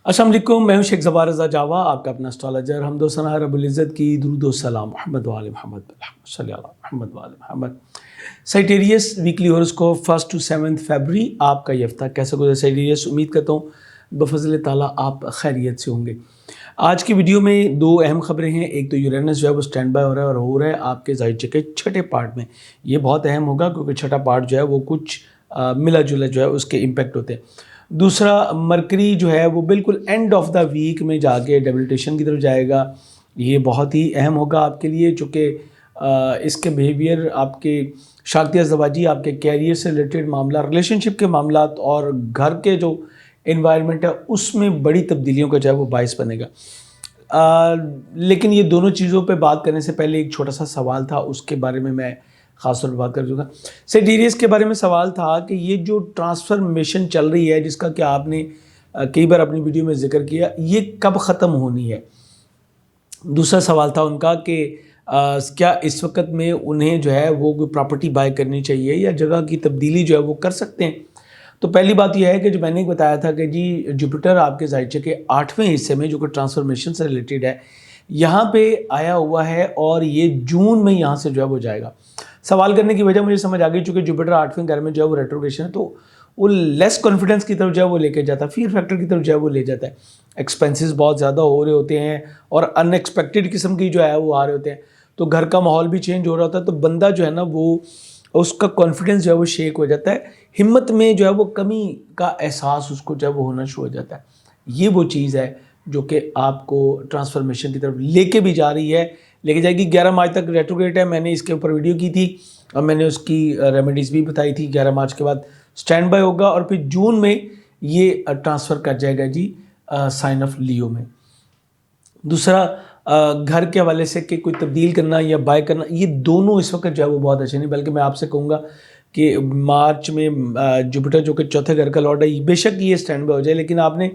अस्सलाम वालेकुम, मैं हूं शेख ज़फ़ार रज़ा जावा, आपका अपना एस्ट्रोलॉजर। हमदो सना रब्बुल इज़्ज़त की, दुरूद व सलाम मोहम्मद व आले मोहम्मद, सल्लल्लाहु अलैहि मोहम्मद व आले Mohammad. Sagittarius weekly horoscope 1 to 7 फरवरी, आपका ये हफ्ता कैसा गुजरा सैजिटेरियस। उम्मीद करता हूँ बफज़ल ताला आप खैरियत से होंगे। आज की वीडियो में दो अहम खबरें हैं। एक तो यूरेनस जो है वो स्टैंड बाय हो रहा है और हो रहा है आपके ज़ाहिर के छठे पार्ट में। ये बहुत अहम होगा क्योंकि छठा पार्ट जो है वो कुछ मिला जुला जो है उसके इम्पेक्ट होते हैं। दूसरा, मरकरी जो है वो बिल्कुल एंड ऑफ द वीक में जाके डेबिलिटेशन की तरफ जाएगा। ये बहुत ही अहम होगा आपके लिए, चूँकि इसके बिहेवियर आपके शाक्तिया ज़वाजी, आपके कैरियर से रिलेटेड मामला, रिलेशनशिप के मामला और घर के जो इन्वायरमेंट है उसमें बड़ी तब्दीलियों का जो है वो बायस बनेगा। लेकिन ये दोनों चीज़ों पे बात करने से पहले एक छोटा सा सवाल था, उसके बारे में मैं ख़ास तौर पर बात कर दूँगा। सैजिटेरियस के बारे में सवाल था कि ये जो ट्रांसफॉर्मेशन चल रही है, जिसका कि आपने कई बार अपनी वीडियो में जिक्र किया, ये कब ख़त्म होनी है। दूसरा सवाल था उनका कि क्या इस वक्त में उन्हें जो है वो कोई प्रॉपर्टी बाय करनी चाहिए या जगह की तब्दीली जो है वो कर सकते हैं। तो पहली बात यह है कि जो मैंने बताया था कि जी जुपिटर आपके ज़ाहिर के 8वें हिस्से में, जो कि ट्रांसफॉर्मेशन से रिलेटेड है, यहाँ पे आया हुआ है और ये जून में यहाँ से जो है वो जाएगा। सवाल करने की वजह मुझे समझ आ गई, चूँकि जुपिटर 8वें घर में जो है वो रेट्रोग्रेशन है, तो वो लेस कॉन्फिडेंस की तरफ जो है वो लेके जाता है, फियर फैक्टर की तरफ जो है वो ले जाता है। एक्सपेंसेस बहुत ज़्यादा हो रहे होते हैं और अनएक्सपेक्टेड किस्म की जो है वो आ रहे होते हैं, तो घर का माहौल भी चेंज हो रहा होता है, तो बंदा जो है ना वो उसका कॉन्फिडेंस जो है वो शेक हो जाता है, हिम्मत में जो है वो कमी का एहसास उसको जो है वो होना शुरू हो जाता है। ये वो चीज़ है जो कि आपको ट्रांसफॉर्मेशन की तरफ लेके भी जा रही है, लेके जाएगी। 11 मार्च तक रेट्रोग्रेड है, मैंने इसके ऊपर वीडियो की थी और मैंने उसकी रेमेडीज़ भी बताई थी। 11 मार्च के बाद स्टैंड बाय होगा और फिर जून में ये ट्रांसफ़र कर जाएगा जी साइन ऑफ लियो में। दूसरा, घर के हवाले से कि कोई तब्दील करना या बाय करना, ये दोनों इस वक्त जो है वो बहुत अच्छे नहीं, बल्कि मैं आपसे कहूँगा कि मार्च में जुपिटर जो कि चौथे घर का लॉर्ड है, बेशक ये स्टैंड बाय हो जाए, लेकिन आपने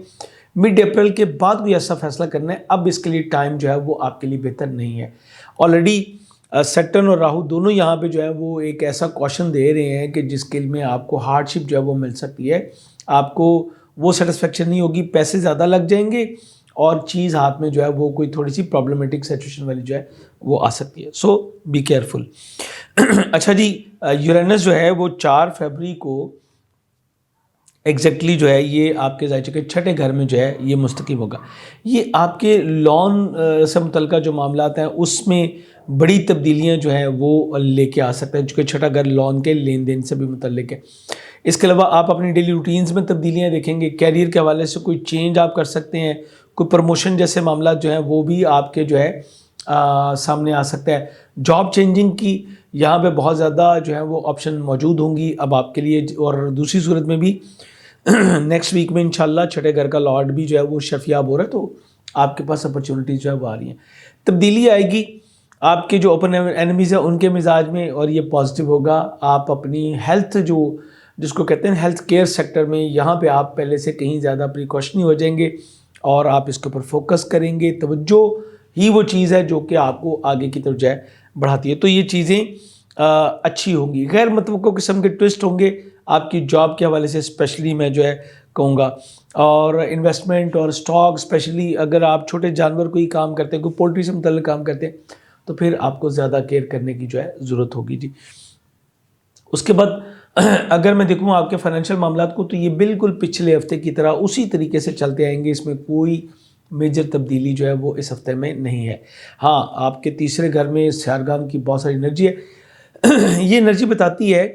मिड अप्रैल के बाद कोई ऐसा फैसला करना है। अब इसके लिए टाइम जो है वो आपके लिए बेहतर नहीं है। ऑलरेडी सैटर्न और राहु दोनों यहाँ पे जो है वो एक ऐसा क्वेश्चन दे रहे हैं कि जिसके में आपको हार्डशिप जो है वो मिल सकती है, आपको वो सेटिस्फेक्शन नहीं होगी, पैसे ज़्यादा लग जाएंगे और चीज़ हाथ में जो है वो कोई थोड़ी सी प्रॉब्लमेटिक सिचुएशन वाली जो है वो आ सकती है। सो बी केयरफुल। अच्छा जी, यूरेनस जो है वो 4 फरवरी को एग्जैक्टली जो है ये आपके ज़ाहिर के छठे घर में जो है ये मुस्तकिम होगा। ये आपके लॉन से मुतल्लिक़ जो मामलात हैं उसमें बड़ी तब्दीलियां जो हैं वो लेके आ सकते हैं, चूँकि छठा घर लॉन के लेन देन से भी मुतल्लिक़ है। इसके अलावा आप अपनी डेली रूटीन्स में तब्दीलियां देखेंगे। कैरियर के हवाले से कोई चेंज आप कर सकते हैं, कोई प्रमोशन जैसे मामला जो हैं वो भी आपके जो है सामने आ सकता है। जॉब चेंजिंग की यहाँ पे बहुत ज़्यादा जो है वो ऑप्शन मौजूद होंगी अब आपके लिए। और दूसरी सूरत में भी नेक्स्ट वीक में इंशाल्लाह छठे घर का लॉर्ड भी जो है वो शफियाब हो रहा है, तो आपके पास अपॉर्चुनिटीज़ जो है वो आ रही हैं। तब्दीली आएगी आपके जो ओपन एनिमीज़ है उनके मिजाज में और ये पॉजिटिव होगा। आप अपनी हेल्थ जिसको कहते हैं हेल्थ केयर सेक्टर में, यहाँ पे आप पहले से कहीं ज़्यादा प्रिकॉशनी हो जाएंगे और आप इसके ऊपर फोकस करेंगे। तवज्जो ही वो चीज़ है जो कि आपको आगे की तरफ जो है बढ़ाती है, तो ये चीज़ें अच्छी होंगी। गैर मतवक्को किस्म के ट्विस्ट होंगे आपकी जॉब के हवाले से, स्पेशली मैं जो है कहूँगा। और इन्वेस्टमेंट और स्टॉक, स्पेशली अगर आप छोटे जानवर कोई काम करते हैं, कोई पोल्ट्री से मुतल्लिक़ काम करते हैं, तो फिर आपको ज़्यादा केयर करने की जो है ज़रूरत होगी जी। उसके बाद अगर मैं देखूँ आपके फाइनेंशियल मामलात को, तो ये बिल्कुल पिछले हफ्ते की तरह उसी तरीके से चलते आएंगे। इसमें कोई मेजर तब्दीली जो है वो इस हफ्ते में नहीं है। हाँ, आपके तीसरे घर में स्यारगाम की बहुत सारी एनर्जी है। ये एनर्जी बताती है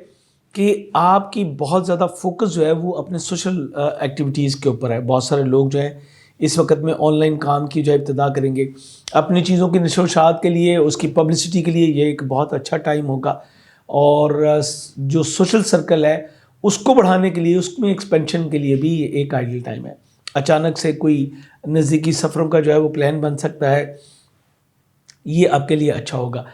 कि आपकी बहुत ज़्यादा फोकस जो है वो अपने सोशल एक्टिविटीज़ के ऊपर है। बहुत सारे लोग जो हैं इस वक्त में ऑनलाइन काम की जो है इब्तिदा करेंगे, अपनी चीज़ों की नशोशात के लिए, उसकी पब्लिसिटी के लिए ये एक बहुत अच्छा टाइम होगा। और जो सोशल सर्कल है उसको बढ़ाने के लिए, उसमें एक्सपेंशन के लिए भी ये एक आइडियल टाइम है। अचानक से कोई नज़दीकी सफ़रों का जो है वो प्लान बन सकता है, ये आपके लिए अच्छा होगा।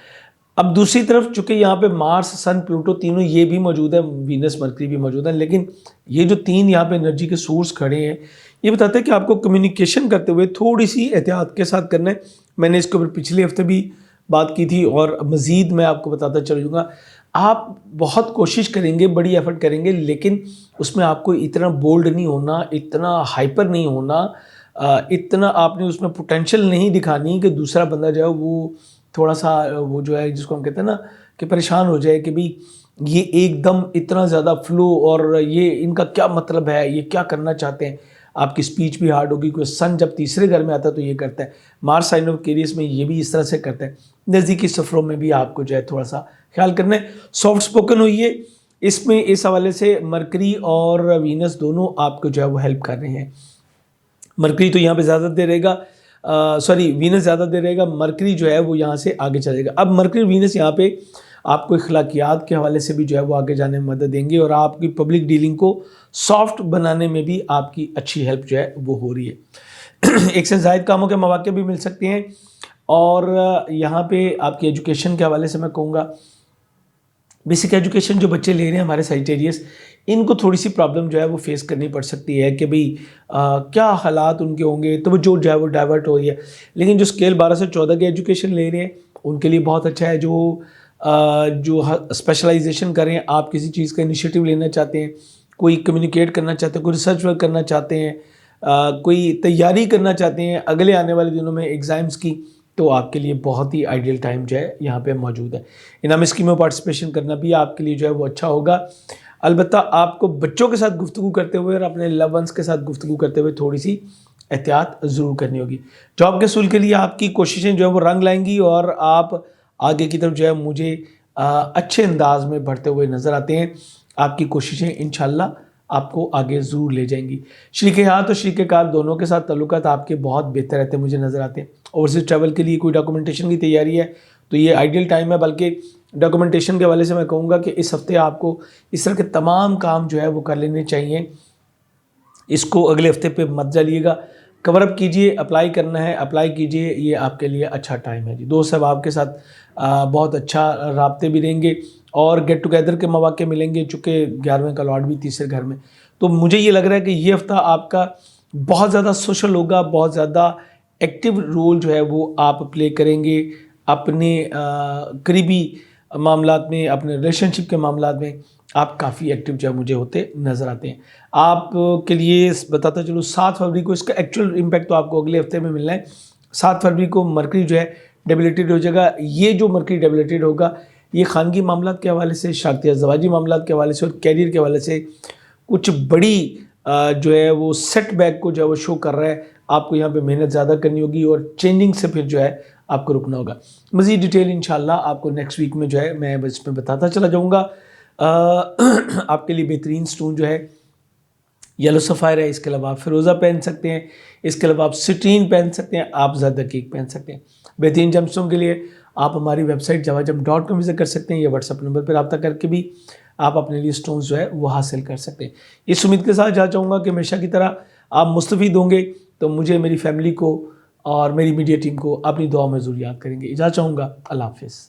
अब दूसरी तरफ चूँकि यहाँ पे मार्स, सन, प्लूटो तीनों ये भी मौजूद है, वीनस, मरकरी भी मौजूद है, लेकिन ये जो तीन यहाँ पे एनर्जी के सोर्स खड़े हैं, ये बताते हैं कि आपको कम्युनिकेशन करते हुए थोड़ी सी एहतियात के साथ करना है। मैंने इसके ऊपर पिछले हफ्ते भी बात की थी और मज़ीद मैं आपको बताता चलूँगा। आप बहुत कोशिश करेंगे, बड़ी एफर्ट करेंगे, लेकिन उसमें आपको इतना बोल्ड नहीं होना, इतना हाइपर नहीं होना, اتنا آپ نے اس میں پوٹینشیل نہیں دکھانی کہ دوسرا بندہ جو ہے وہ تھوڑا سا وہ جو ہے جس کو ہم کہتے ہیں نا کہ پریشان ہو جائے کہ بھئی یہ ایک دم اتنا زیادہ فلو اور یہ ان کا کیا مطلب ہے، یہ کیا کرنا چاہتے ہیں. آپ کی سپیچ بھی ہارڈ ہوگی. کوئی سن جب تیسرے گھر میں آتا ہے تو یہ کرتا ہے. مارس سائن آف کیریس میں یہ بھی اس طرح سے کرتا ہے. نزدیکی سفروں میں بھی آپ کو جو ہے تھوڑا سا خیال کرنا ہے. Soft spoken ہوئیے. اس میں اس حوالے سے مرکری اور وینس دونوں آپ کو جو ہے وہ ہیلپ کر رہے ہیں. مرکری تو یہاں پہ زیادہ دیر رہے گا، وینس زیادہ دیر رہے گا. مرکری جو ہے وہ یہاں سے آگے چلے گا. اب مرکری وینس یہاں پہ آپ کو اخلاقیات کے حوالے سے بھی جو ہے وہ آگے جانے میں مدد دیں گے، اور آپ کی پبلک ڈیلنگ کو سافٹ بنانے میں بھی آپ کی اچھی ہیلپ جو ہے وہ ہو رہی ہے. ایک سے زائد کاموں کے مواقع بھی مل سکتے ہیں. اور یہاں پہ آپ کی ایجوکیشن کے حوالے سے میں کہوں گا بیسک ایجوکیشن جو بچے لے رہے ہیں ہمارے سیجیٹیریس، ان کو تھوڑی سی پرابلم جو ہے وہ فیس کرنی پڑ سکتی ہے کہ بھئی کیا حالات ان کے ہوں گے، تو وہ جو ہے وہ ڈائیورٹ ہو رہی ہے. لیکن جو اسکیل 12 سے 14 کی ایجوکیشن لے رہے ہیں ان کے لیے بہت اچھا ہے. جو اسپیشلائزیشن کریں، آپ کسی چیز کا انیشیٹو لینا چاہتے ہیں، کوئی کمیونیکیٹ کرنا چاہتے ہیں، کوئی ریسرچ ورک کرنا چاہتے ہیں، کوئی تیاری کرنا چاہتے ہیں اگلے آنے والے دنوں میں ایگزامس کی، تو آپ کے لیے بہت ہی آئیڈیل ٹائم جو ہے یہاں پہ موجود ہے. انعامی اسکیم میں پارٹیسپیشن کرنا بھی آپ کے لیے جو ہے وہ اچھا ہوگا. البتہ آپ کو بچوں کے ساتھ گفتگو کرتے ہوئے اور اپنے لو ونس کے ساتھ گفتگو کرتے ہوئے تھوڑی سی احتیاط ضرور کرنی ہوگی. جاب کے حصول کے لیے آپ کی کوششیں جو ہے وہ رنگ لائیں گی، اور آپ آگے کی طرف جو ہے مجھے اچھے انداز میں بڑھتے ہوئے نظر آتے ہیں. آپ کی کوششیں انشاءاللہ آپ کو آگے ضرور لے جائیں گی. شریک حیات اور شریک کار دونوں کے ساتھ تعلقات آپ کے بہت بہتر رہتے ہیں مجھے نظر آتے ہیں. اوورسیز ٹریول کے لیے کوئی ڈاکومنٹیشن کی تیاری ہے تو یہ آئیڈیل ٹائم ہے. بلکہ ڈاکومنٹیشن کے حوالے سے میں کہوں گا کہ اس ہفتے آپ کو اس طرح کے تمام کام جو ہے وہ کر لینے چاہیے. اس کو اگلے ہفتے پہ مت جالیے گا. کور اپ کیجئے. اپلائی کرنا ہے اپلائی کیجئے. یہ آپ کے لیے اچھا ٹائم ہے جی. دوست صاحب آپ کے ساتھ بہت اچھا رابطے بھی رہیں گے اور گیٹ ٹوگیدر کے مواقع ملیں گے، چونکہ 11ویں کا لاٹ بھی تیسرے گھر میں. تو مجھے یہ لگ رہا ہے کہ یہ ہفتہ آپ کا بہت زیادہ سوشل ہوگا، بہت زیادہ ایکٹیو رول جو ہے وہ آپ پلے کریں گے اپنے قریبی معاملات میں، اپنے ریلیشن شپ کے معاملات میں. آپ کافی ایکٹیو جو ہے مجھے ہوتے نظر آتے ہیں. آپ کے لیے بتاتا چلوں 7 فروری کو اس کا ایکچوئل امپیکٹ تو آپ کو اگلے ہفتے میں ملنا ہے. 7 فروری کو مرکری جو ہے ڈیبلیٹڈ ہو جائے گا. یہ جو مرکری ڈیبلیٹڈ ہوگا یہ خانگی معاملات کے حوالے سے، شاختیہ زواجی معاملات کے حوالے سے اور کیریئر کے حوالے سے کچھ بڑی جو ہے وہ سیٹ بیک کو جو ہے وہ شو کر رہا ہے. آپ کو یہاں پہ محنت زیادہ کرنی ہوگی اور چینجنگ سے پھر جو ہے آپ کو رکنا ہوگا. مزید ڈیٹیل انشاءاللہ آپ کو نیکسٹ ویک میں جو ہے میں اس میں بتاتا چلا جاؤں گا. آپ کے لیے بہترین سٹون جو ہے یلو سفائر ہے. اس کے علاوہ آپ فیروزہ پہن سکتے ہیں. اس کے علاوہ آپ سٹرین پہن سکتے ہیں. آپ زیادہ دقیق پہن سکتے ہیں. بہترین جم سٹون کے لیے آپ ہماری ویب سائٹ jawajam.com وزٹ کر سکتے ہیں. یا واٹس ایپ نمبر پر رابطہ کر کے بھی آپ اپنے لیے سٹونز جو ہے وہ حاصل کر سکتے ہیں. اس امید کے ساتھ جا چاہوں گا کہ ہمیشہ کی طرح آپ مستفید ہوں گے. تو مجھے، میری فیملی کو اور میری میڈیا ٹیم کو اپنی دعا میں ضرور یاد کریں گے. اجازت چاہوں گا. اللہ حافظ.